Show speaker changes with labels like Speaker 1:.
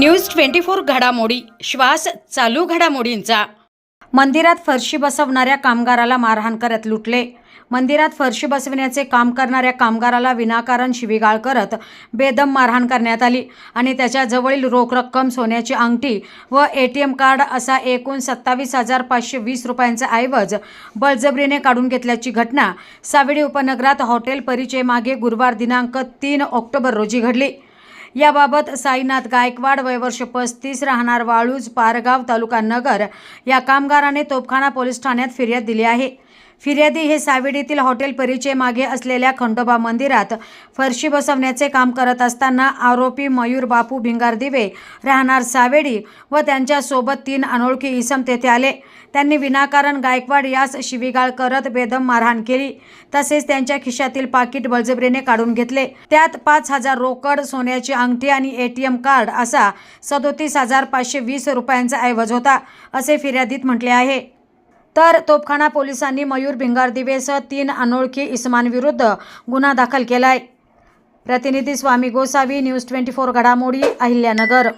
Speaker 1: News 24 घडामोडी श्वास चालू घडामोडींचा। मंदिरात फरशी बसवणाऱ्या कामगाराला मारहाण करत लुटले। मंदिरात फरशी बसवण्याचे काम करणाऱ्या कामगाराला विनाकारण शिवीगाळ करत बेदम मारहाण करण्यात आली आणि त्याच्या जवळील रोख रक्कम, सोन्याची अंगठी व ATM कार्ड असा एकूण 27,520 रुपयांचा ऐवज बळजबरीने काढून घेतल्याची घटना सावेडी उपनगरात हॉटेल परिचय मागे गुरुवार दिनांक 3 ऑक्टोबर रोजी घडली। याबाबत साईनाथ गायकवाड वय वर्ष 35 राहणार वाळूज पारगाव तालुका नगर या कामगाराने तोफखाना पोलीस ठाण्यात फिर्याद दिली आहे। फिर्यादी हे सावेडीतील हॉटेल परिचय मागे असलेल्या खंडोबा मंदिरात फरशी बसवण्याचे काम करत असताना आरोपी मयूर बापू भिंगार दिवे राहणार सावेडी व त्यांच्या सोबत 3 अनोळखी इसम तेथे आले। त्यांनी विनाकारण गायकवाड यास शिवीगाळ करत बेदम मारहाण केली। तसेच त्यांच्या खिशातील पाकिट बळजबरीने काढून घेतले। त्यात 5,000 रोकड, सोन्याची अंगठी आणि ATM कार्ड असा 37,520 रुपयांचा ऐवज होता, असे फिर्यादीत म्हटले आहे। तर तोफखाना पोलिसांनी मयूर भिंगार दिवेसह 3 अनोळखी इसमांविरुद्ध गुन्हा दाखल केलाय। प्रतिनिधी स्वामी गोसावी, न्यूज 24 घडामोडी, अहिल्यानगर।